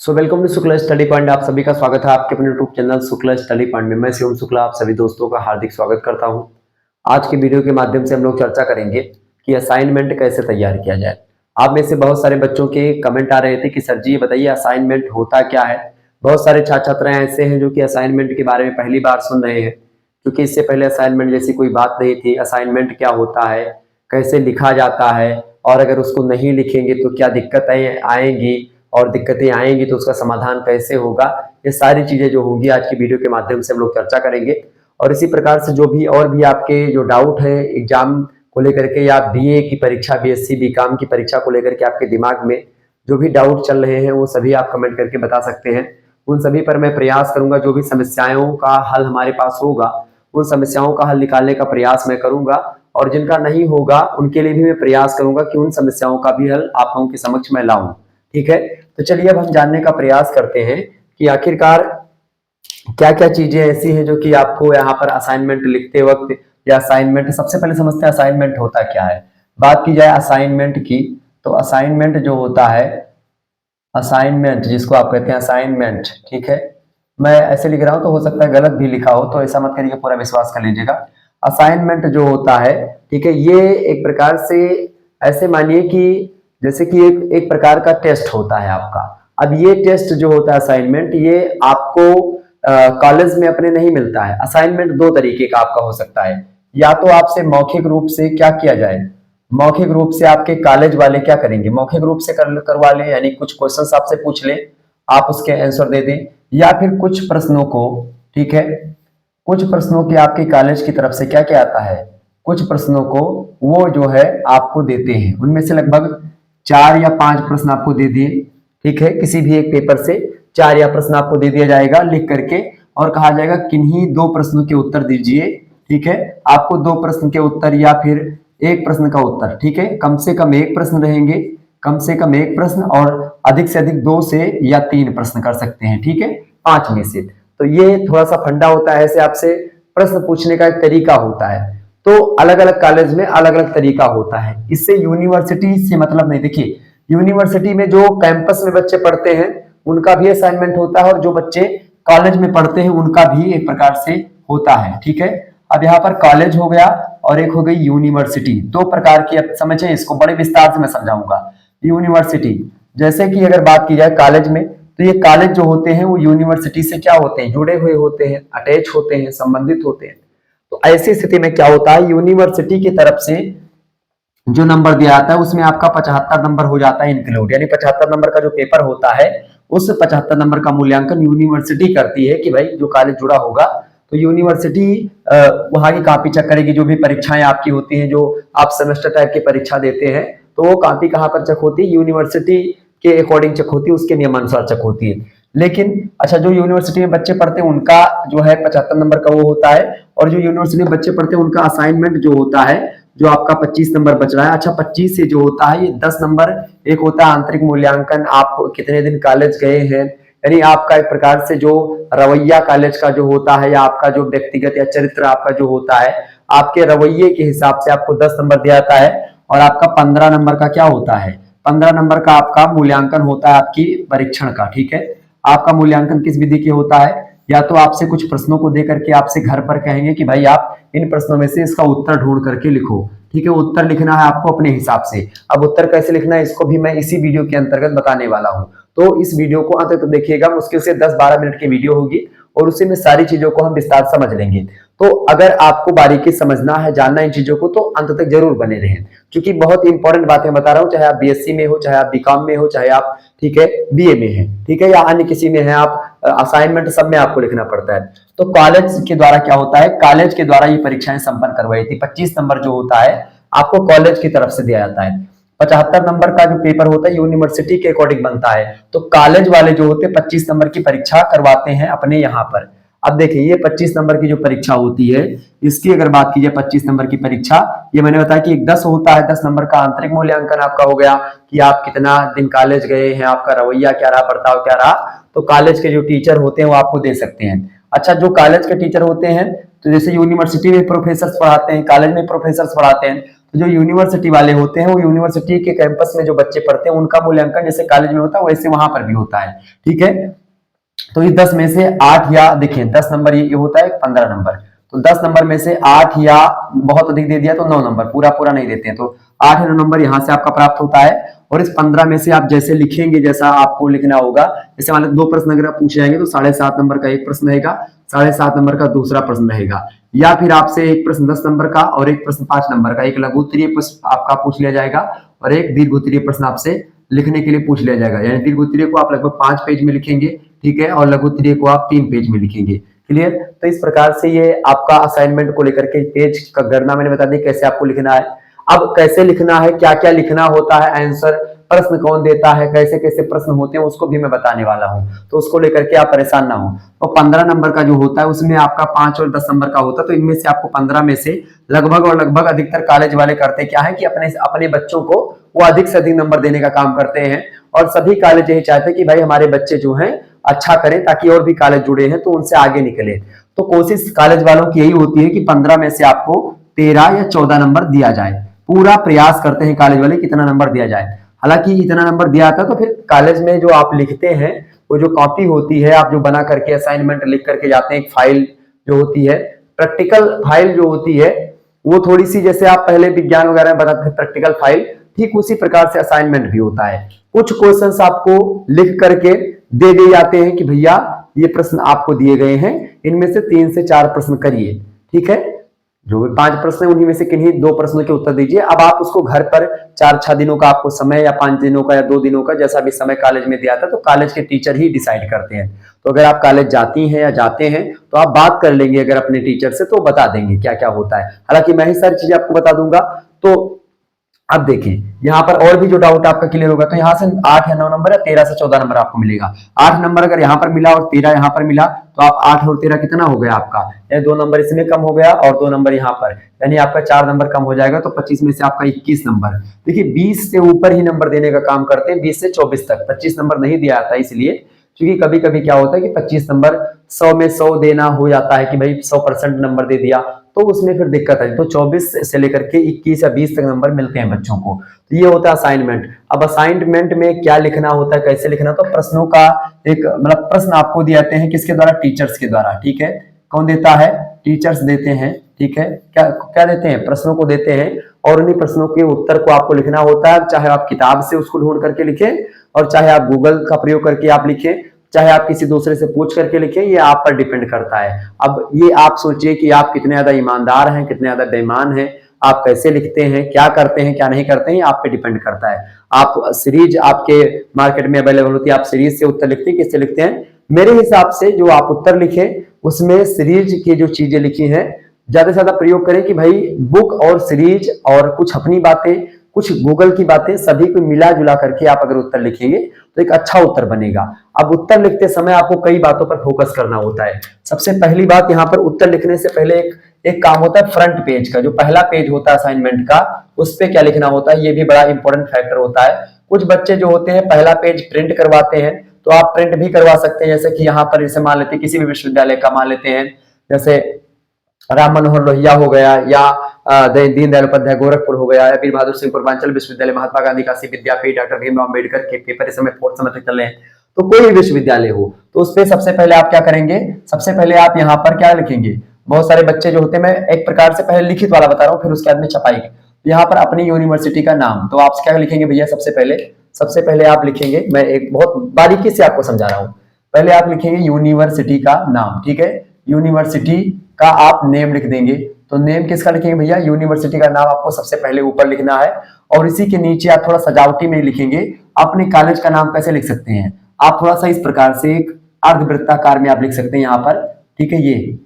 Welcome to Shukla study point. आप सभी का स्वागत है आपके अपने YouTube channel Shukla study point में। मैं शिवम शुक्ला आप सभी दोस्तों का हार्दिक स्वागत करता हूं। आज की वीडियो के माध्यम से हम लोग चर्चा करेंगे कि असाइनमेंट कैसे तैयार किया जाए। आप में से बहुत सारे बच्चों के कमेंट आ रहे थे कि सर जी ये बताइए असाइनमेंट होता क्या है। बहुत सारे छात्र छात्राएं ऐसे हैं जो कि असाइनमेंट के बारे में पहली बार सुन रहे हैं, क्योंकि इससे पहले असाइनमेंट जैसी कोई बात नहीं थी। असाइनमेंट क्या होता है, कैसे लिखा जाता है, और अगर उसको नहीं लिखेंगे तो क्या दिक्कतें आएंगी, और दिक्कतें आएंगी तो उसका समाधान कैसे होगा, ये सारी चीजें जो होंगी आज की वीडियो के माध्यम से हम लोग चर्चा करेंगे। और इसी प्रकार से जो भी और भी आपके जो डाउट है एग्जाम को लेकर के या बीए की परीक्षा, बीएससी बीकॉम की परीक्षा को लेकर के आपके दिमाग में जो भी डाउट चल रहे हैं वो सभी आप कमेंट करके बता सकते हैं। उन सभी पर मैं प्रयास करूंगा, जो भी समस्याओं का हल हमारे पास होगा उन समस्याओं का हल निकालने का प्रयास मैं करूंगा, और जिनका नहीं होगा उनके लिए भी मैं प्रयास करूंगा कि उन समस्याओं का भी हल आप लोगों के समक्ष मैं लाऊं। ठीक है, तो चलिए अब हम जानने का प्रयास करते हैं कि आखिरकार क्या क्या चीजें ऐसी हैं जो कि आपको यहाँ पर असाइनमेंट लिखते वक्त या असाइनमेंट, सबसे पहले समझते हैं असाइनमेंट होता क्या है। बात की जाए असाइनमेंट की, तो असाइनमेंट जो होता है, असाइनमेंट जिसको आप कहते हैं असाइनमेंट, ठीक है, मैं ऐसे लिख रहा हूं तो हो सकता है गलत भी लिखा हो, तो ऐसा मत करिए, पूरा विश्वास कर लीजिएगा। असाइनमेंट जो होता है, ठीक है, ये एक प्रकार से ऐसे मानिए कि जैसे कि एक प्रकार का टेस्ट होता है आपका। अब ये टेस्ट जो होता है असाइनमेंट, ये आपको कॉलेज में अपने नहीं मिलता है। असाइनमेंट दो तरीके का आपका हो सकता है, या तो आपसे मौखिक रूप से क्या किया जाए, मौखिक रूप से आपके कॉलेज वाले क्या करेंगे, मौखिक रूप से करवा लें, यानी कुछ क्वेश्चंस आपसे पूछ लें, आप उसके आंसर दे दें, या फिर कुछ प्रश्नों को, ठीक है, कुछ प्रश्नों की आपके कॉलेज की तरफ से क्या क्या आता है, कुछ प्रश्नों को वो जो है आपको देते हैं। उनमें से लगभग 4 या 5 प्रश्न आपको दे दिए, ठीक है, किसी भी एक पेपर से 4 या प्रश्न आपको दे दिया जाएगा लिख करके, और कहा जाएगा किन्हीं 2 प्रश्नों के उत्तर दीजिए। ठीक है, आपको 2 प्रश्न के उत्तर या फिर एक प्रश्न का उत्तर, ठीक है, कम से कम एक प्रश्न रहेंगे, कम से कम एक प्रश्न, और अधिक से अधिक 2 से या 3 प्रश्न कर सकते हैं, ठीक है, 5 में से। तो ये थोड़ा सा फंडा होता है, ऐसे आपसे प्रश्न पूछने का एक तरीका होता है। तो अलग अलग कॉलेज में अलग अलग तरीका होता है, इससे यूनिवर्सिटी से मतलब नहीं। देखिए, यूनिवर्सिटी में जो कैंपस में बच्चे पढ़ते हैं उनका भी असाइनमेंट होता है, और जो बच्चे कॉलेज में पढ़ते हैं उनका भी एक प्रकार से होता है। ठीक है, अब यहाँ पर कॉलेज हो गया और एक हो गई यूनिवर्सिटी, दो प्रकार की। अब समझे, इसको बड़े विस्तार से मैं समझाऊंगा। यूनिवर्सिटी, जैसे कि अगर बात की जाए कॉलेज में, तो ये कॉलेज जो होते हैं वो यूनिवर्सिटी से क्या होते हैं, जुड़े हुए होते हैं, अटैच होते हैं, संबंधित होते हैं। तो ऐसी स्थिति में क्या होता है, यूनिवर्सिटी की तरफ से जो नंबर दिया जाता है उसमें आपका 75 नंबर हो जाता है इंक्लूड, यानी 75 नंबर का जो पेपर होता है उस 75 नंबर का मूल्यांकन यूनिवर्सिटी करती है कि भाई जो कॉलेज जुड़ा होगा, तो यूनिवर्सिटी वहां की कॉपी चेक करेगी। जो भी परीक्षाएं आपकी होती हैं, जो आप सेमेस्टर टाइप की परीक्षा देते हैं, तो वो कॉपी कहाँ पर चेक होती है, यूनिवर्सिटी के अकॉर्डिंग चेक होती है, उसके नियमानुसार चेक होती है। लेकिन अच्छा, जो यूनिवर्सिटी में बच्चे पढ़ते हैं उनका जो है 75 नंबर का वो होता है, और जो यूनिवर्सिटी में बच्चे पढ़ते हैं उनका असाइनमेंट जो होता है, जो आपका 25 नंबर बच रहा है। अच्छा, 25 से जो होता है ये 10 नंबर एक होता है आंतरिक मूल्यांकन, आप कितने दिन कॉलेज गए हैं, यानी आपका एक प्रकार से जो रवैया कॉलेज का जो होता है, या आपका जो व्यक्तिगत या चरित्र आपका जो होता है, आपके रवैये के हिसाब से आपको 10 नंबर दिया जाता है। और आपका 15 नंबर का क्या होता है, 15 नंबर का आपका मूल्यांकन होता है आपकी परीक्षण का। ठीक है, आपका मूल्यांकन किस विधि के होता है, या तो आपसे कुछ प्रश्नों को देकर के आपसे घर पर कहेंगे कि भाई आप इन प्रश्नों में से इसका उत्तर ढूंढ करके लिखो। ठीक है, उत्तर लिखना है आपको अपने हिसाब से। अब उत्तर कैसे लिखना है इसको भी मैं इसी वीडियो के अंतर्गत बताने वाला हूं, तो इस वीडियो को अंत तक तो देखिएगा। मुश्किल से 10-12 मिनट की वीडियो होगी और उसी में सारी चीजों को हम विस्तार समझ लेंगे। तो अगर आपको बारीकी समझना है, जानना इन चीजों को, तो अंत तक जरूर बने रहें, क्योंकि बहुत इंपॉर्टेंट बातें बता रहा हूं। चाहे आप बीएससी में हो, चाहे आप बीकॉम में हो, चाहे आप, ठीक है, बीए में है, ठीक है, या अन्य किसी में है, आप असाइनमेंट सब में आपको लिखना पड़ता है। तो कॉलेज के द्वारा क्या होता है, कॉलेज के द्वारा ये परीक्षाएं संपन्न करवाई थी। 25 नंबर जो होता है आपको कॉलेज की तरफ से दिया जाता है। 75 नंबर का जो पेपर होता है यूनिवर्सिटी के अकॉर्डिंग बनता है। तो कॉलेज वाले जो होते हैं 25 नंबर की परीक्षा करवाते हैं अपने यहाँ पर। अब देखिए, ये 25 नंबर की जो परीक्षा होती है, इसकी अगर बात की जाए 25 नंबर की परीक्षा, ये मैंने बताया कि एक 10 होता है, 10 नंबर का आंतरिक मूल्यांकन आपका हो गया कि आप कितना दिन कॉलेज गए हैं, आपका रवैया क्या रहा, बर्ताव क्या रहा। तो कॉलेज के जो टीचर होते हैं वो आपको दे सकते हैं। अच्छा, जो कॉलेज के टीचर होते हैं, तो जैसे यूनिवर्सिटी में प्रोफेसर पढ़ाते हैं, कॉलेज में प्रोफेसर पढ़ाते हैं, तो जो यूनिवर्सिटी वाले होते हैं वो यूनिवर्सिटी के कैंपस में जो बच्चे पढ़ते हैं उनका मूल्यांकन जैसे कॉलेज में होता है वैसे वहां पर भी होता है। ठीक है, तो ये 10 में से 8 या देखें 10 नंबर ये होता है 15 नंबर, तो 10 नंबर में से 8 या बहुत अधिक दे दिया तो 9 नंबर, पूरा पूरा नहीं देते हैं, तो 8 या 9 नंबर यहाँ से आपका प्राप्त होता है। और इस 15 में से आप जैसे लिखेंगे जैसा आपको लिखना होगा, जैसे मान लो 2 प्रश्न अगर आप पूछे जाएंगे तो 7.5 नंबर का एक प्रश्न रहेगा, 7.5 नंबर का दूसरा प्रश्न रहेगा, या फिर आपसे एक प्रश्न 10 नंबर का और एक प्रश्न 5 नंबर का, एक लघु उत्तरीय प्रश्न आपका पूछ लिया जाएगा और एक दीर्घ उत्तरीय प्रश्न आपसे लिखने के लिए पूछ लिया जाएगा। यानी दीर्घ उत्तरीय को आप लगभग 5 पेज में लिखेंगे, ठीक है, और लघु उत्तरीय को आप 3 पेज में लिखेंगे। क्लियर? तो इस प्रकार से ये आपका असाइनमेंट को लेकर के पेज का गणना मैंने बता दी कैसे आपको लिखना है। अब कैसे लिखना है, क्या क्या लिखना होता है, आंसर प्रश्न कौन देता है, कैसे कैसे प्रश्न होते हैं उसको भी मैं बताने वाला हूं, तो उसको लेकर के आप परेशान ना हो। तो 15 नंबर का जो होता है उसमें आपका 5 और 10 नंबर का होता है, तो इनमें से आपको 15 में से लगभग और लगभग अधिकतर कॉलेज वाले करते क्या है कि अपने अपने बच्चों को वो अधिक से अधिक नंबर देने का काम करते हैं, और सभी कॉलेज यही चाहते हैं कि भाई हमारे बच्चे जो हैं अच्छा करें ताकि और भी कॉलेज जुड़े हैं तो उनसे आगे निकले। तो कोशिश कॉलेज वालों की यही होती है कि 15 में से आपको 13 या 14 नंबर दिया जाए, पूरा प्रयास करते हैं कॉलेज वाले कितना नंबर दिया जाए। हालांकि इतना नंबर दिया था तो फिर कॉलेज में जो आप लिखते हैं वो जो कॉपी होती है आप जो बना करके असाइनमेंट लिख करके जाते हैं, एक फाइल जो होती है, प्रैक्टिकल फाइल जो होती है वो थोड़ी सी, जैसे आप पहले विज्ञान वगैरह में बताते थे प्रैक्टिकल फाइल, ठीक उसी प्रकार से असाइनमेंट भी होता है। कुछ क्वेश्चंस आपको लिख करके दे दिए जाते हैं कि भैया ये प्रश्न आपको दिए गए हैं, इनमें से 3 से 4 प्रश्न करिए, ठीक है, जो भी 5 प्रश्न है उन्हीं में से किन्हीं 2 प्रश्नों के उत्तर दीजिए। अब आप उसको घर पर 4-6 दिनों का आपको समय, या 5 दिनों का या 2 दिनों का, जैसा भी समय कॉलेज में दिया था, तो कॉलेज के टीचर ही डिसाइड करते हैं। तो अगर आप कॉलेज जाती हैं या जाते हैं तो आप बात कर लेंगे अगर अपने टीचर से, तो बता देंगे क्या क्या होता है। हालांकि मैं ही सारी चीजें आपको बता दूंगा। तो अब देखें यहाँ पर और भी जो डाउट आपका क्लियर होगा, तो यहाँ से 8 या 9 नंबर या 13 से 14 नंबर आपको मिलेगा। 8 नंबर अगर यहाँ पर मिला और 13 यहाँ पर मिला तो आप 8 और 13 कितना हो गया आपका, यानी 2 नंबर इसमें कम हो गया और 2 नंबर यहाँ पर, यानी आपका 4 नंबर कम हो जाएगा। तो 25 में से आपका 21 नंबर, देखिए 20 से ऊपर ही नंबर देने का काम करते हैं, 20 से 24 तक, 25 नंबर नहीं दिया जाता इसलिए क्योंकि कभी कभी क्या होता है कि 25 नंबर 100 में 100 देना हो जाता है कि भाई 100% नंबर दे दिया, तो उसमें फिर दिक्कत है। तो 24 से लेकर के 21 या 20 तक नंबर मिलते हैं बच्चों को। तो ये होता है असाइनमेंट। अब असाइनमेंट में क्या लिखना होता है, कैसे लिखना, तो प्रश्नों का एक मतलब प्रश्न आपको दिए जाते हैं किसके द्वारा, टीचर्स के द्वारा, ठीक है। कौन देता है, टीचर्स देते हैं, ठीक है। क्या क्या देते हैं, प्रश्नों को देते हैं, और उन्हीं प्रश्नों के उत्तर को आपको लिखना होता है। चाहे आप किताब से उसको ढूंढ करके लिखें और चाहे आप गूगल का प्रयोग करके आप लिखें, चाहे आप किसी दूसरे से पूछ करके लिखें, ये आप पर डिपेंड करता है। अब ये आप सोचिए कि आप कितने ज्यादा ईमानदार हैं, कितने ज्यादा बेईमान हैं, आप कैसे लिखते हैं, क्या करते हैं क्या नहीं करते हैं, आप पे डिपेंड करता है। आप सीरीज आपके मार्केट में अवेलेबल होती है, आप सीरीज से उत्तर लिखते हैं, किससे लिखते हैं, मेरे हिसाब से जो आप उत्तर लिखे उसमें सीरीज की जो चीजें लिखी हैं ज्यादा से ज्यादा प्रयोग करें कि भाई बुक और सीरीज और कुछ अपनी बातें, कुछ गूगल की बातें, सभी को मिला जुला करके आप अगर उत्तर लिखेंगे तो एक अच्छा उत्तर बनेगा। अब उत्तर लिखते समय आपको कई बातों पर फोकस करना होता है। सबसे पहली बात, यहाँ पर उत्तर लिखने से पहले एक काम होता है फ्रंट पेज का, जो पहला पेज होता है असाइनमेंट का, उस पर क्या लिखना होता है, ये भी बड़ा इंपॉर्टेंट फैक्टर होता है। कुछ बच्चे जो होते हैं पहला पेज प्रिंट करवाते हैं, तो आप प्रिंट भी करवा सकते हैं, जैसे कि यहाँ पर जैसे मान लेते हैं किसी भी विश्वविद्यालय का मान लेते हैं, जैसे राम मनोहर लोहिया हो गया, या दीनदयाल उपाध्याय गोरखपुर हो गया, या वीर बहादुर सिंह पूर्वांचल विश्वविद्यालय, महात्मा गांधी काशी विद्यापीठ, डॉक्टर भीमराव अम्बेडकर के पेपर इस समय 4th सेमेस्टर चल रहे हैं, तो कोई भी विश्वविद्यालय हो तो उस पर सबसे पहले आप क्या करेंगे, सबसे पहले आप यहाँ पर क्या लिखेंगे। बहुत सारे बच्चे जो होते हैं, मैं एक प्रकार से पहले लिखित वाला बता रहा हूँ, फिर उसके बाद में छपाई। यहाँ पर अपनी यूनिवर्सिटी का नाम, तो आप क्या लिखेंगे भैया, सबसे पहले आप लिखेंगे, मैं एक बहुत बारीकी से आपको समझा रहा हूँ, पहले आप लिखेंगे यूनिवर्सिटी का नाम, ठीक है। यूनिवर्सिटी का आप नेम लिख देंगे, तो नेम किसका लिखेंगे भैया, यूनिवर्सिटी का नाम आपको सबसे पहले ऊपर लिखना है, और इसी के नीचे आप थोड़ा सजावटी में लिखेंगे। अपने कॉलेज का नाम कैसे लिख सकते हैं, आप थोड़ा सा इस प्रकार से एक अर्धवृत्ताकार में आप लिख सकते हैं यहाँ पर, ठीक है, ये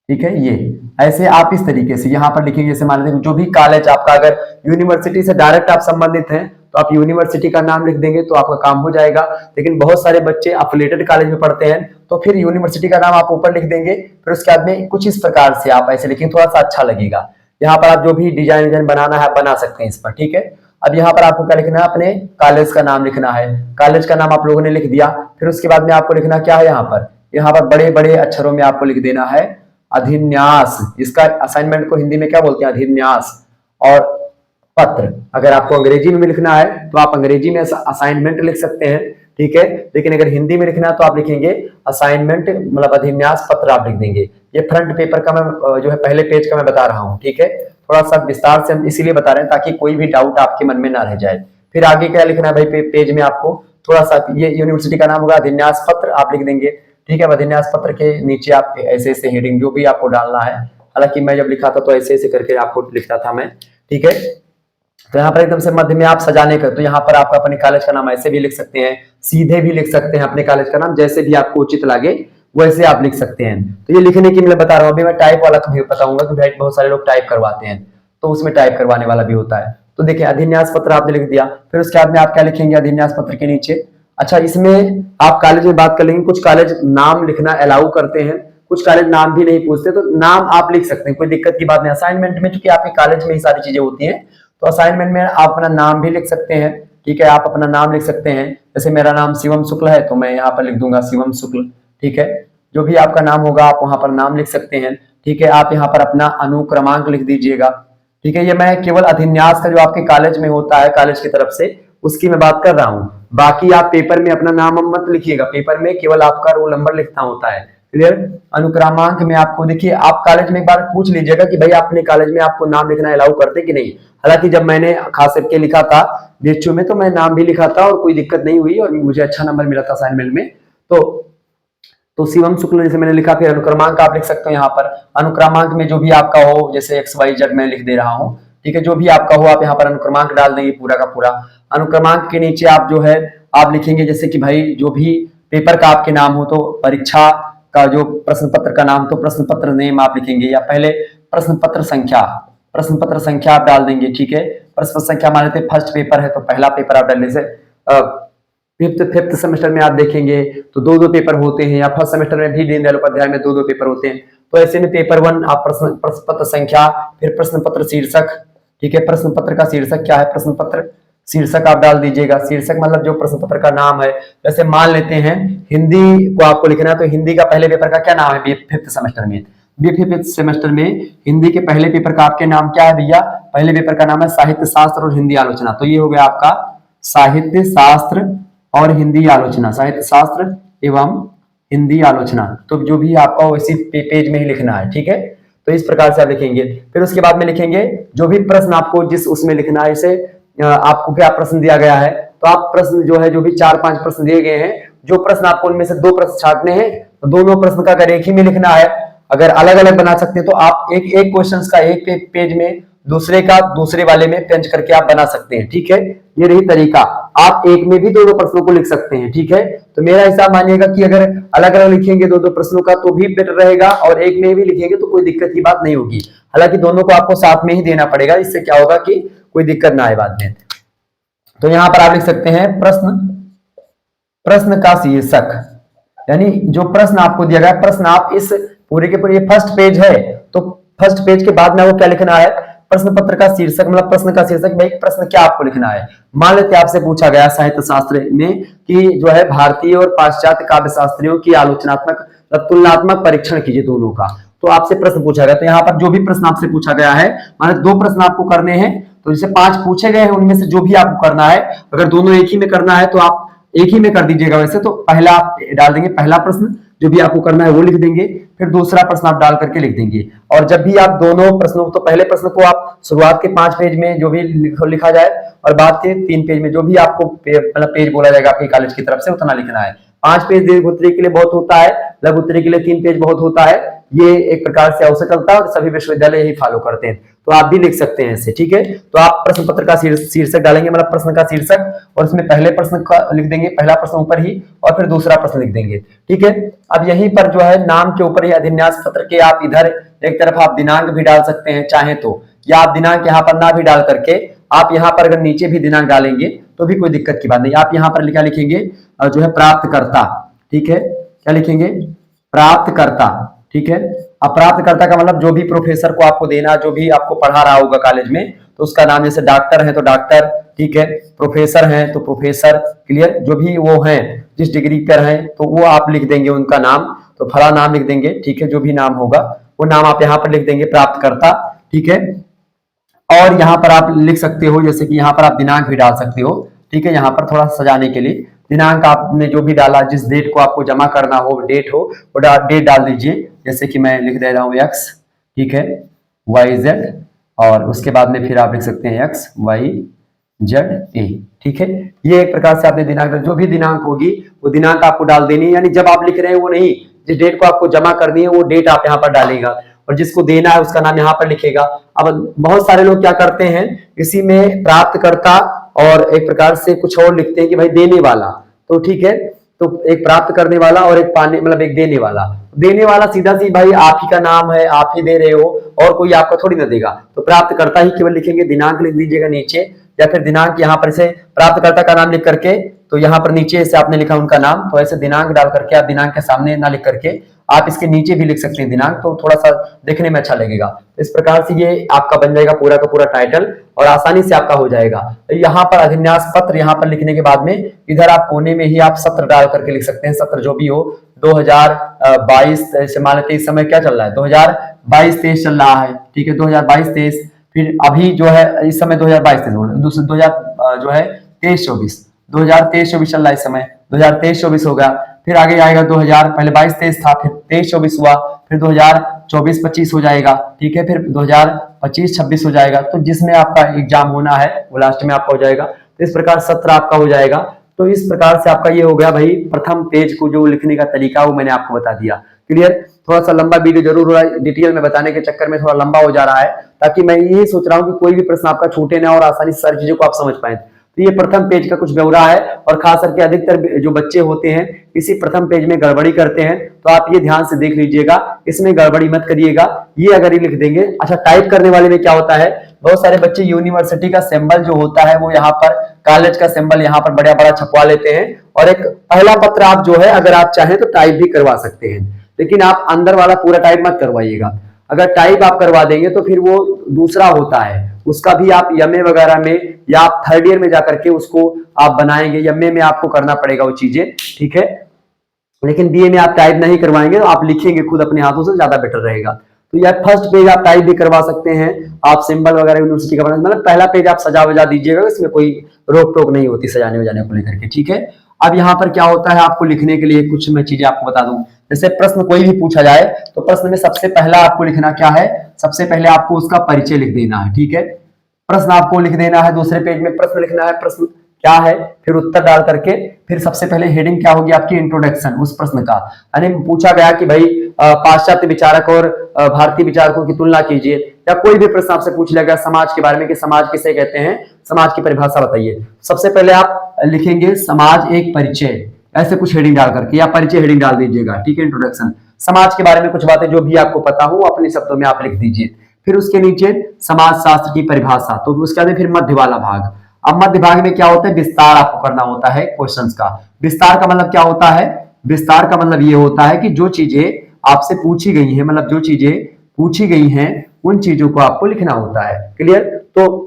ठीक है, ये ऐसे आप इस तरीके से यहाँ पर लिखेंगे। जैसे मान लीजिए जो भी कॉलेज आपका, अगर यूनिवर्सिटी से डायरेक्ट आप संबंधित हैं तो आप यूनिवर्सिटी का नाम लिख देंगे तो आपका काम हो जाएगा। लेकिन बहुत सारे बच्चे अफिलिएटेड कॉलेज में पढ़ते हैं तो फिर यूनिवर्सिटी का नाम आप ऊपर लिख देंगे, फिर उसके बाद में कुछ इस प्रकार से आप ऐसे लिखेंगे, थोड़ा सा अच्छा लगेगा। यहाँ पर आप जो भी डिजाइन बनाना है बना सकते हैं इस पर, ठीक है। अब यहाँ पर आपको क्या लिखना है, अपने कॉलेज का नाम लिखना है। कॉलेज का नाम आप लोगों ने लिख दिया, फिर उसके बाद में आपको लिखना क्या है, यहाँ पर बड़े बड़े अक्षरों में आपको लिख देना है अधिन्यास। इसका असाइनमेंट को हिंदी में क्या बोलते हैं, अधिन्यास। और पत्र। अगर आपको अंग्रेजी में लिखना है तो आप अंग्रेजी में असाइनमेंट लिख सकते हैं, ठीक है। लेकिन अगर हिंदी में लिखना है तो आप लिखेंगे असाइनमेंट, मतलब अधिन्यास पत्र आप लिख देंगे। ये फ्रंट पेपर का मैं जो है पहले पेज का मैं बता रहा हूँ, ठीक है। थोड़ा सा विस्तार से हम इसीलिए बता रहे हैं ताकि कोई भी डाउट आपके मन में ना रह जाए। फिर आगे क्या लिखना है भाई, पेज में आपको थोड़ा सा, ये यूनिवर्सिटी का नाम होगा अधिन्यास पत्र, आप लिख देंगे, ठीक है। अधिन्यास पत्र के नीचे आप ऐसे ऐसे हेडिंग जो भी आपको डालना है, हालांकि मैं जब लिखा था तो ऐसे ऐसे करके आपको लिखता था मैं, ठीक है। तो यहाँ पर एकदम से मध्य में आप सजाने का, तो यहाँ पर आप अपने कॉलेज का नाम ऐसे भी लिख सकते हैं, सीधे भी लिख सकते हैं अपने कॉलेज का नाम, जैसे भी आपको उचित लगे वैसे आप लिख सकते हैं। तो ये लिखने की मैं बता रहा हूँ। अभी मैं टाइप वाला भी बताऊंगा कि भाई बहुत सारे लोग टाइप करवाते हैं, तो उसमें टाइप करवाने वाला भी होता है। तो देखिए अधिन्यास पत्र आपने लिख दिया, फिर उसके बाद में आप क्या लिखेंगे अधिन्यास पत्र के नीचे। अच्छा, इसमें आप कॉलेज में बात कर लेंगे, कुछ कॉलेज नाम लिखना अलाउ करते हैं, कुछ कॉलेज नाम भी नहीं पूछते, तो नाम आप लिख सकते हैं, कोई दिक्कत की बात नहीं। असाइनमेंट में चूंकि आपके कॉलेज में ही सारी चीजें होती हैं, तो असाइनमेंट में आप अपना नाम भी लिख सकते हैं, ठीक है। आप अपना नाम लिख सकते हैं, जैसे मेरा नाम शिवम शुक्ल है तो मैं यहाँ पर लिख दूंगा शिवम शुक्ल, ठीक है। जो भी आपका नाम होगा आप वहां पर नाम लिख सकते हैं, ठीक है। आप यहाँ पर अपना अनुक्रमांक लिख दीजिएगा, ठीक है। ये मैं केवल अधिन्यास का जो आपके कॉलेज में होता है कॉलेज की तरफ से, उसकी मैं बात कर रहा हूँ। बाकी आप पेपर में अपना नाम मत लिखिएगा, पेपर में केवल आपका रोल नंबर लिखना होता है, क्लियर। अनुक्रमांक में आपको देखिए, आप कॉलेज में एक बार पूछ लीजिएगा कि भाई अपने कॉलेज में आपको नाम लिखना अलाउ करते कि नहीं। हालांकि जब मैंने खास करके लिखा था बीएचयू में तो मैं नाम भी लिखा था और कोई दिक्कत नहीं हुई और मुझे अच्छा नंबर मिला था असाइनमेंट में। तो शिवम शुक्ल जैसे मैंने लिखा, फिर अनुक्रमांक आप लिख सकते हो यहाँ पर। अनुक्रमांक में जो भी आपका हो, जैसे XYZ मैं लिख दे रहा हूँ, ठीक है। जो भी आपका हो आप यहाँ पर अनुक्रमांक डाल देंगे पूरा का पूरा। अनुक्रमांक के नीचे आप जो है आप लिखेंगे, जैसे कि भाई जो भी पेपर का आपके नाम हो, तो परीक्षा का जो प्रश्न पत्र का नाम, तो प्रश्न पत्र नेम आप लिखेंगे, या पहले प्रश्न पत्र संख्या आप डाल देंगे, ठीक है। प्रश्न संख्या मान लेते फर्स्ट पेपर है तो पहला पेपर आप डाल, जैसे फिफ्थ सेमेस्टर में आप देखेंगे तो दो पेपर होते हैं, या फर्स्ट सेमेस्टर में भी दीनदयाल उपाध्याय में दो पेपर होते हैं। तो ऐसे में पेपर 1 आप प्रश्न पत्र संख्या, फिर प्रश्न पत्र शीर्षक, ठीक है। प्रश्न पत्र का शीर्षक क्या है, प्रश्न पत्र शीर्षक आप डाल दीजिएगा। शीर्षक मतलब जो प्रश्न पत्र का नाम है। जैसे मान लेते हैं हिंदी को आपको लिखना है, तो हिंदी का पहले पेपर का क्या नाम है फिफ्थ सेमेस्टर में, फिफ्थ सेमेस्टर में हिंदी के पहले पेपर का आपके नाम क्या है भैया, पहले पेपर का नाम है साहित्य शास्त्र और हिंदी आलोचना। तो ये हो गया आपका साहित्य शास्त्र और हिंदी आलोचना, साहित्य शास्त्र एवं हिंदी आलोचना। तो जो भी आपका इसी पेज में ही लिखना है, ठीक है। तो इस प्रकार से आप लिखेंगे। फिर उसके बाद में लिखेंगे जो भी प्रश्न आपको जिस उसमें लिखना है, जैसे आपको क्या प्रश्न दिया गया है, तो आप प्रश्न जो है, जो भी 4-5 प्रश्न दिए गए हैं, जो प्रश्न आपको उनमें से 2 प्रश्न छांटने हैं, तो दोनों प्रश्न का अगर एक ही में लिखना है, अगर अलग अलग बना सकते हैं तो आप एक क्वेश्चन का एक पेज में, दूसरे का दूसरे वाले में पेंच करके आप बना सकते हैं, ठीक है। ये रही तरीका। आप एक में भी 2 प्रश्नों को लिख सकते हैं, ठीक है। तो मेरा हिसाब मानिएगा कि अगर अलग अलग लिखेंगे 2 प्रश्नों का तो भी बेटर रहेगा, और एक में भी लिखेंगे तो कोई दिक्कत की बात नहीं होगी। हालांकि दोनों को आपको साथ में ही देना पड़ेगा, इससे क्या होगा कि कोई दिक्कत ना आए बाद में। तो यहां पर आप लिख सकते हैं प्रश्न का शीर्षक, यानी जो प्रश्न आपको दिया गया, प्रश्न आप इस पूरे के पूरे, फर्स्ट पेज है तो फर्स्ट पेज के बाद में आपको क्या लिखना है, प्रश्न पत्र का शीर्षक, मतलब प्रश्न का शीर्षक भाई प्रश्न क्या आपको लिखना है। मान लेते आपसे पूछा गया साहित्य शास्त्र में कि जो है भारतीय और पाश्चात्य काव्य शास्त्रियों की आलोचनात्मक तुलनात्मक परीक्षण कीजिए दोनों का, तो आपसे प्रश्न पूछा गया। तो यहाँ पर जो भी प्रश्न आपसे पूछा गया है, माने 2 प्रश्न आपको करने हैं, तो जैसे 5 पूछे गए हैं उनमें से जो भी आपको करना है, अगर दोनों एक ही में करना है तो आप एक ही में कर दीजिएगा। वैसे तो पहला आप डाल देंगे, पहला प्रश्न जो भी आपको करना है वो लिख देंगे, फिर दूसरा प्रश्न आप डाल करके लिख देंगे। और जब भी आप दोनों प्रश्नों, तो पहले प्रश्न को आप शुरुआत के 5 पेज में जो भी लिखा जाए, और बाद के 3 पेज में जो भी आपको मतलब पेज बोला जाएगा आपके कॉलेज की तरफ से उतना लिखना है। 5 पेज दीर्घ उत्तरी के लिए बहुत होता है, लघु उत्तरी के लिए 3 पेज बहुत होता है। ये एक प्रकार से अवसर चलता है और सभी विश्वविद्यालय यही फॉलो करते हैं, तो आप भी लिख सकते हैं ऐसे, ठीक है। तो आप प्रश्न पत्र का शीर्षक डालेंगे, मतलब प्रश्न का शीर्षक, और इसमें पहले प्रश्न का लिख देंगे, पहला प्रश्न ऊपर ही, और फिर दूसरा प्रश्न लिख देंगे, ठीक है। अब यहीं पर जो है नाम के ऊपर ही अधिन्यास पत्र के आप इधर एक तरफ आप दिनांक भी डाल सकते हैं चाहे तो, या आप दिनांक यहाँ पर ना भी डाल करके आप यहाँ पर अगर नीचे भी दिनांक डालेंगे तो भी कोई दिक्कत की बात नहीं। आप यहाँ पर क्या लिखेंगे, जो है प्राप्तकर्ता, ठीक है। क्या लिखेंगे, प्राप्तकर्ता, ठीक है। अब प्राप्तकर्ता का मतलब जो भी प्रोफेसर को आपको देना, जो भी आपको पढ़ा रहा होगा कॉलेज में, तो उसका नाम, जैसे डॉक्टर है तो डॉक्टर, ठीक है। प्रोफेसर हैं तो प्रोफेसर, क्लियर। जो भी वो हैं जिस डिग्री पर हैं तो वो आप लिख देंगे उनका नाम, तो फला नाम लिख देंगे, ठीक है। जो भी नाम होगा वो नाम आप यहाँ पर लिख देंगे, प्राप्तकर्ता, ठीक है। और यहाँ पर आप लिख सकते हो, जैसे कि यहाँ पर आप दिनांक भी डाल सकते हो। ठीक है, यहाँ पर थोड़ा सजाने के लिए दिनांक आपने जो भी डाला, जिस डेट को आपको जमा करना हो, डेट हो, वो डेट डाल दीजिए। जैसे कि मैं लिख दे रहा हूँ एक्स, ठीक है, वाई जेड, और उसके बाद में फिर आप लिख सकते हैं एक्स वाई जेड ए। ठीक है, ये एक प्रकार से आपने दिनांक, जो भी दिनांक होगी वो दिनांक आपको डाल देनी है। यानी जब आप लिख रहे हैं वो नहीं, जिस डेट को आपको जमा करनी है वो डेट आप यहाँ पर डालेगा, और जिसको देना है उसका नाम यहाँ पर लिखेगा। अब बहुत सारे लोग क्या करते हैं, इसी में प्राप्तकर्ता और एक प्रकार से कुछ और लिखते हैं कि भाई देने वाला। तो ठीक है, तो एक प्राप्त करने वाला और एक पाने, मतलब एक देने वाला। देने वाला सीधा सी भाई आप ही का नाम है, आप ही दे रहे हो, और कोई आपका थोड़ी ना देगा। तो प्राप्तकर्ता ही केवल लिखेंगे, दिनांक लिख दीजिएगा नीचे, या फिर दिनांक यहाँ पर से प्राप्तकर्ता का नाम लिख करके, तो यहाँ पर नीचे से आपने लिखा उनका नाम, तो ऐसे दिनांक डाल करके आप दिनांक के सामने ना लिख करके आप इसके नीचे भी लिख सकते हैं दिनांक, तो थोड़ा सा देखने में अच्छा लगेगा। इस प्रकार से ये आपका बन जाएगा पूरा का पूरा टाइटल, और आसानी से आपका हो जाएगा। तो यहाँ पर अधिन्यास पत्र यहाँ पर लिखने के बाद में इधर आप कोने में ही आप सत्र डाल करके लिख सकते हैं, सत्र जो भी हो 2022 से, मान लेते इस समय क्या चल रहा है, 2022-23 चल रहा है। ठीक है, 2022-23, फिर अभी जो है इस समय 2022-23, 2000 जो है 23-24, 2023-24 चल रहा है इस समय, 2023-24 होगा। फिर आगे आएगा 2000, पहले 22-23 था, फिर 23-24 हुआ, फिर 2024-25 हो जाएगा। ठीक है, फिर 2025-26 हो जाएगा। तो जिसमें आपका एग्जाम होना है वो लास्ट में आपका हो जाएगा। तो इस प्रकार सत्र आपका हो जाएगा। तो इस प्रकार से आपका ये हो गया भाई, प्रथम पेज को जो लिखने का तरीका वो मैंने आपको बता दिया। क्लियर? थोड़ा सा लंबा वीडियो जरूर हो रहा है, डिटेल में बताने के चक्कर में थोड़ा लंबा हो जा रहा है, ताकि मैं यही सोच रहा हूँ कि कोई भी प्रश्न आपका छूटे ना और आसानी से सारी चीजों को आप समझ पाए। तो ये प्रथम पेज का कुछ ब्यौरा है, और खास करके अधिकतर जो बच्चे होते हैं इसी प्रथम पेज में गड़बड़ी करते हैं, तो आप ये ध्यान से देख लीजिएगा, इसमें गड़बड़ी मत करिएगा। ये अगर ये लिख देंगे। अच्छा, टाइप करने वाले में क्या होता है, बहुत सारे बच्चे यूनिवर्सिटी का सिंबल जो होता है वो यहाँ पर, कॉलेज का सिंबल यहाँ पर बड़ा बड़ा छपवा लेते हैं, और एक पहला पत्र आप जो है अगर आप चाहें तो टाइप भी करवा सकते हैं, लेकिन आप अंदर वाला पूरा टाइप मत करवाइएगा। अगर टाइप आप करवा देंगे तो फिर वो दूसरा होता है, उसका भी आप एमए वगैरह में या आप थर्ड ईयर में जाकर के उसको आप बनाएंगे, एमए में आपको करना पड़ेगा वो चीजें। ठीक है, लेकिन बीए में आप टाइप नहीं करवाएंगे, तो आप लिखेंगे खुद अपने हाथों से, ज्यादा बेटर रहेगा। तो यार फर्स्ट पेज आप टाइप भी करवा सकते हैं, आप सिंबल वगैरह यूनिवर्सिटी का बना, मतलब पहला पेज आप सजा वजा दीजिएगा, इसमें कोई रोक टोक नहीं होती सजाने वजाने को लेकर के। ठीक है, अब यहाँ पर क्या होता है, आपको लिखने के लिए कुछ मैं चीजें आपको बता दूं। जैसे प्रश्न कोई भी पूछा जाए तो प्रश्न में सबसे पहला आपको लिखना क्या है, सबसे पहले आपको उसका परिचय लिख देना है। ठीक है, प्रश्न आपको लिख देना है, दूसरे पेज में प्रश्न लिखना है, प्रश्न क्या है, फिर उत्तर डाल करके, फिर सबसे पहले हेडिंग क्या होगी आपकी, इंट्रोडक्शन उस प्रश्न का। यानी पूछा गया कि भाई पाश्चात्य विचारक और भारतीय विचारकों की तुलना कीजिए, या कोई भी प्रश्न आपसे पूछ लिया गया समाज के बारे में कि समाज किसे कहते हैं, समाज की परिभाषा बताइए। सबसे पहले आप लिखेंगे समाज एक परिचय, ऐसे कुछ हेडिंग डाल करके, या परिचय हेडिंग डाल दीजिएगा। ठीक है, इंट्रोडक्शन, समाज के बारे में कुछ बातें जो भी आपको पता हो अपने शब्दों में आप लिख दीजिए। फिर उसके नीचे समाज शास्त्र की परिभाषा, तो उसके बाद फिर मध्य वाला भाग। अब मध्य भाग में क्या होता है, विस्तार आपको करना होता है क्वेश्चंस का। विस्तार का मतलब क्या होता है, विस्तार का मतलब ये होता है कि जो चीजें आपसे पूछी गई हैं, मतलब जो चीजें पूछी गई हैं उन चीजों को आपको लिखना होता है। क्लियर? तो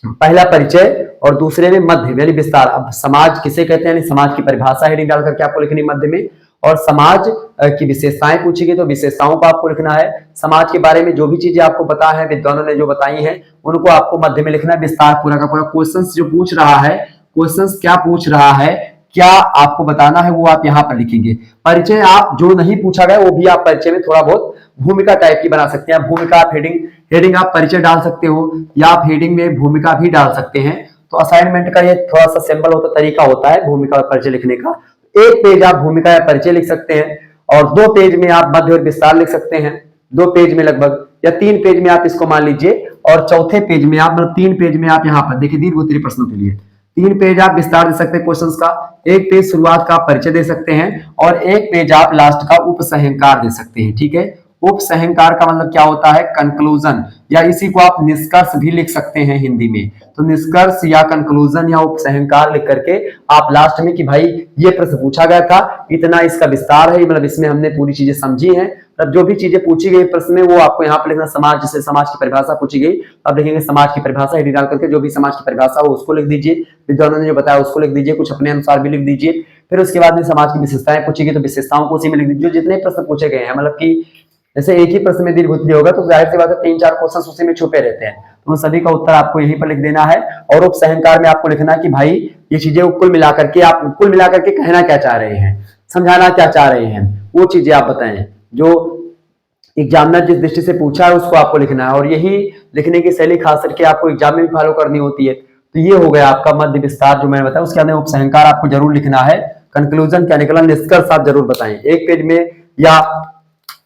पहला परिचय और दूसरे में मध्य यानी विस्तार। अब समाज किसे कहते हैं, समाज की परिभाषा हेडिंग डाल करके आपको लिखनी मध्य में, और समाज की विशेषताएं पूछी गई तो विशेषताओं को आपको लिखना है। समाज के बारे में जो भी चीजें आपको पता है, विद्वानों ने जो बताई हैं उनको आपको मध्य में लिखना है। विस्तार पूरा का पूरा क्वेश्चंस जो पूछ रहा है, क्वेश्चंस क्या पूछ रहा है, क्या आपको बताना है, वो आप यहाँ पर लिखेंगे। परिचय आप जो नहीं पूछा गया वो भी आप परिचय में थोड़ा बहुत भूमिका टाइप की बना सकते हैं। भूमिका आप हेडिंग आप परिचय डाल सकते हो, या आप हेडिंग में भूमिका भी डाल सकते हैं। तो असाइनमेंट का ये थोड़ा सा सिंपल होता तरीका होता है भूमिका और परिचय लिखने का। एक पेज आप भूमिका या परिचय लिख सकते हैं, और 2 पेज में आप मध्य और विस्तार लिख सकते हैं, 2 पेज में लगभग, या 3 पेज में आप इसको मान लीजिए, और चौथे पेज में आप, मतलब 3 पेज में आप यहाँ पर देखिए दीर्घ उत्तरीय प्रश्नों के लिए 3 पेज आप विस्तार दे सकते हैं क्वेश्चंस का, 1 पेज शुरुआत का परिचय दे सकते हैं, और 1 पेज आप लास्ट का उपसंहार दे सकते हैं। ठीक है, उपसंहार का मतलब क्या होता है, कंक्लूजन, या इसी को आप निष्कर्ष भी लिख सकते हैं हिंदी में। तो निष्कर्ष या कंक्लूजन या उपसंहार लिख करके आप लास्ट में कि भाई ये प्रश्न पूछा गया था, इतना इसका विस्तार है, मतलब इसमें हमने पूरी चीजें समझी हैं, तब जो भी चीजें पूछी गई प्रश्न में वो आपको यहाँ पर लिखना। समाज, जैसे समाज की परिभाषा पूछी गई, अब लिखेंगे समाज की परिभाषा हेडिंग डाल करके, जो भी समाज की परिभाषा हो उसको लिख दीजिए, विद्वानों ने जो बताया उसको लिख दीजिए, कुछ अपने अनुसार भी लिख दीजिए। फिर उसके बाद में समाज की विशेषताएं पूछी गई तो विशेषताओं को उसी में लिख दीजिए। जितने प्रश्न पूछे गए हैं, मतलब कि जैसे एक ही प्रश्न में दीर्घ उत्तरीय होगा तो जाहिर सी बात है 3-4 क्वेश्चन उसी में छुपे रहते हैं, तो उन सभी का उत्तर आपको यहीं पर लिख देना है। और उपसहकार में आपको लिखना है कि भाई ये चीजें कुल मिलाकर के आप कुल मिलाकर के कहना क्या चाह रहे हैं, समझाना क्या चाह रहे हैं, वो चीजें आप बताएं। जो एग्जामिनर जिस दृष्टि से पूछा है उसको आपको लिखना है, और यही लिखने की शैली खास करके आपको एग्जाम में भी फॉलो करनी होती है। तो ये हो गया आपका मध्य विस्तार जो मैंने बताया, उसके अंदर उपसहकार आपको जरूर लिखना है। कंक्लूजन क्या निकला, निष्कर्ष आप जरूर बताएं एक पेज में, या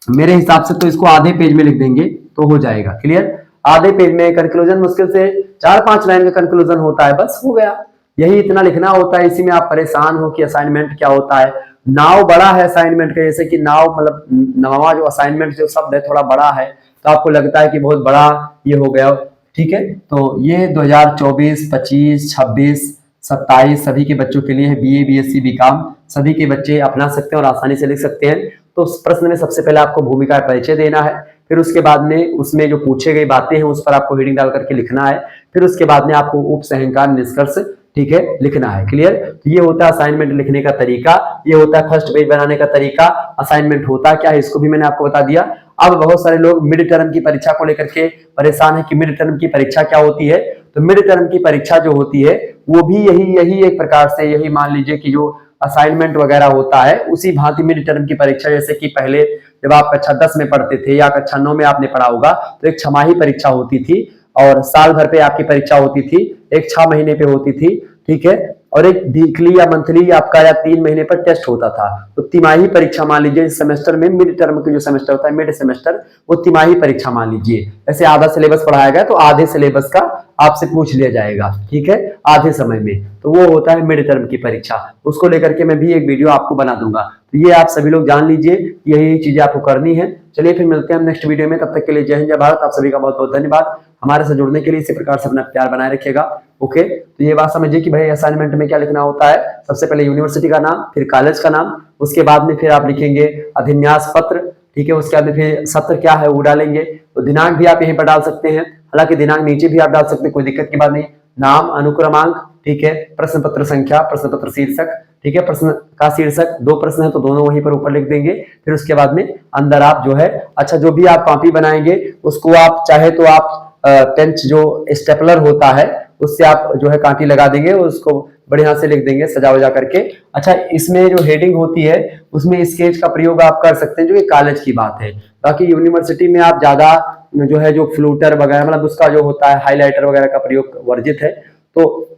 मेरे हिसाब से तो इसको आधे पेज में लिख देंगे तो हो जाएगा क्लियर। आधे पेज में कंक्लूजन मुश्किल से 4-5 लाइन का कंक्लूजन होता है, बस हो गया, यही इतना लिखना होता है। इसी में आप परेशान हो कि असाइनमेंट क्या होता है। नाव बड़ा है असाइनमेंट का, जैसे कि नाव मतलब नवा जो असाइनमेंट जो शब्द है थोड़ा बड़ा है, तो आपको लगता है कि बहुत बड़ा ये हो गया, ठीक है। तो ये 2024, 25, 26, 27 सभी के बच्चों के लिए है, बीए, बीएससी, बीकॉम सभी के बच्चे अपना सकते हैं और आसानी से लिख सकते हैं। तो उस प्रश्न में सबसे पहले आपको भूमिका का परिचय देना है, फिर उसके बाद में उसमें जो पूछे गई बातें हैं उस पर आपको हेडिंग डाल करके लिखना है, फिर उसके बाद में आपको उपसहकार निष्कर्ष, ठीक है, लिखना है क्लियर। तो ये होता है असाइनमेंट लिखने का तरीका, ये होता है फर्स्ट पेज बनाने का तरीका। असाइनमेंट होता क्या है इसको भी मैंने आपको बता दिया। अब बहुत सारे लोग मिड टर्म की परीक्षा को लेकर के परेशान है कि मिड टर्म की परीक्षा क्या होती है। तो मिड टर्म की परीक्षा जो होती है वो भी यही एक प्रकार से, यही मान लीजिए कि जो असाइनमेंट वगैरह होता है उसी भांति मिड टर्म की परीक्षा, जैसे कि पहले जब आप कक्षा 10 में पढ़ते थे या कक्षा 9 में आपने पढ़ा होगा तो एक छमाही परीक्षा होती थी और साल भर पे आपकी परीक्षा होती थी, एक 6 महीने पे होती थी, ठीक है, और एक वीकली या मंथली आपका या 3 महीने पर टेस्ट होता था। तो तिमाही परीक्षा मान लीजिए इस सेमेस्टर में, मिड टर्म के जो सेमेस्टर होता है मिड सेमेस्टर, वो तिमाही परीक्षा मान लीजिए। ऐसे आधा सिलेबस पढ़ाया गया तो आधे सिलेबस का आपसे पूछ लिया जाएगा, ठीक है, आधे समय में, तो वो होता है मिड टर्म की परीक्षा। उसको लेकर के मैं भी एक वीडियो आपको बना दूंगा। तो ये आप सभी लोग जान लीजिए, यही चीजें आपको करनी है। चलिए फिर मिलते हैं हम नेक्स्ट वीडियो में, तब तक के लिए जय हिंद जय भारत। आप सभी का बहुत बहुत धन्यवाद। हमारे साथ जुड़ने के लिए इसी प्रकार से अपना प्यार बनाए रखिएगा। ओके, तो ये बात समझिए कि भाई असाइनमेंट में क्या लिखना होता है। सबसे पहले यूनिवर्सिटी का नाम, फिर कॉलेज का नाम, उसके बाद में फिर आप लिखेंगे अधिन्यास पत्र, ठीक है, उसके बाद में फिर सत्र क्या है वो डालेंगे। तो दिनांक भी आप यहीं पर डाल सकते हैं, हालांकि दिनांक नीचे भी आप डाल सकते हैं, कोई दिक्कत की बात नहीं। नाम, अनुक्रमांक, ठीक है, प्रश्न पत्र संख्या, प्रश्न पत्र शीर्षक, ठीक है, प्रश्न का शीर्षक 2 प्रश्न है तो दोनों वहीं पर ऊपर लिख देंगे। फिर उसके बाद में अंदर आप जो है, अच्छा जो भी आप कॉपी बनाएंगे उसको आप चाहे तो आप पेंच जो स्टेपलर होता है उससे आप जो है कांटी लगा देंगे, उसको बढ़िया से लिख देंगे सजा वजा करके। अच्छा, इसमें जो हेडिंग होती है उसमें स्केच का प्रयोग आप कर सकते हैं, जो कि कॉलेज की बात है। बाकी यूनिवर्सिटी में आप ज्यादा जो है जो फ्लूटर वगैरह मतलब उसका जो होता है हाईलाइटर वगैरह का प्रयोग वर्जित है, तो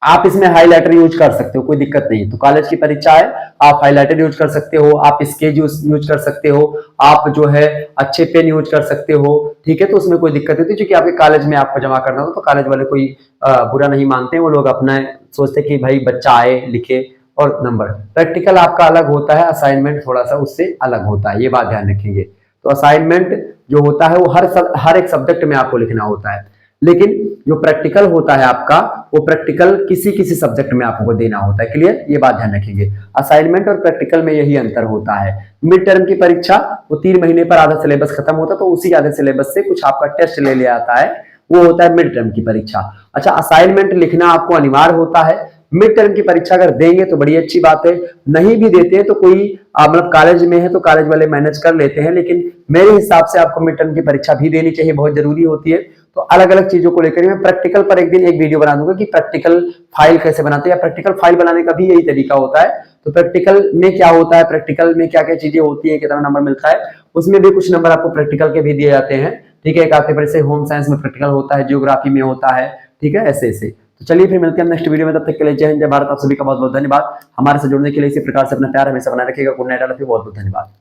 आप इसमें हाईलाइटर यूज कर सकते हो, कोई दिक्कत नहीं। तो कॉलेज की परीक्षा है, आप हाईलाइटर यूज कर सकते हो, आप स्केच यूज कर सकते हो, आप जो है अच्छे पेन यूज कर सकते हो, ठीक है, तो उसमें कोई दिक्कत नहीं। क्योंकि आपके कॉलेज में आपको जमा करना हो तो कॉलेज वाले कोई बुरा नहीं मानते, वो लोग अपना सोचते कि भाई बच्चा आए लिखे और नंबर। प्रैक्टिकल आपका अलग होता है, असाइनमेंट थोड़ा सा उससे अलग होता है, ये बात ध्यान रखेंगे। तो असाइनमेंट जो होता है वो हर एक सब्जेक्ट में आपको लिखना होता है, लेकिन जो प्रैक्टिकल होता है आपका वो प्रैक्टिकल किसी किसी सब्जेक्ट में आपको देना होता है, क्लियर, ये बात ध्यान रखेंगे। असाइनमेंट और प्रैक्टिकल में यही अंतर होता है। मिड टर्म की परीक्षा वो 3 महीने पर आधा सिलेबस खत्म होता है, तो उसी आधे सिलेबस से कुछ आपका टेस्ट ले लिया आता है, वो होता है मिड टर्म की परीक्षा। अच्छा, असाइनमेंट लिखना आपको अनिवार्य होता है। मिड टर्म की परीक्षा अगर देंगे तो बड़ी अच्छी बात है, नहीं भी देते हैं तो कोई मतलब कॉलेज में है तो कॉलेज वाले मैनेज कर लेते हैं, लेकिन मेरे हिसाब से आपको मिड टर्म की परीक्षा भी देनी चाहिए, बहुत जरूरी होती है। तो अलग अलग चीजों को लेकर मैं प्रैक्टिकल पर एक दिन एक वीडियो बना दूंगा कि प्रैक्टिकल फाइल कैसे बनाते हैं, या प्रैक्टिकल फाइल बनाने का भी यही तरीका होता है। तो प्रैक्टिकल में क्या होता है, प्रैक्टिकल में क्या क्या चीजें होती है, कितना नंबर मिलता है, उसमें भी कुछ नंबर आपको प्रैक्टिकल के भी दिए जाते हैं, ठीक है। एक आपके पेपर से होम साइंस में प्रैक्टिकल होता है, जियोग्राफी में होता है, ठीक है, ऐसे ऐसे। तो चलिए फिर मिलते हैं नेक्स्ट वीडियो में, तब तक के लिए जय हिंद जय भारत। आप सभी का बहुत बहुत धन्यवाद। हमारे से जुड़ने के लिए इसी प्रकार से अपना प्यार हमेशा बनाए रखिएगा। गुड नाइट, बहुत बहुत धन्यवाद।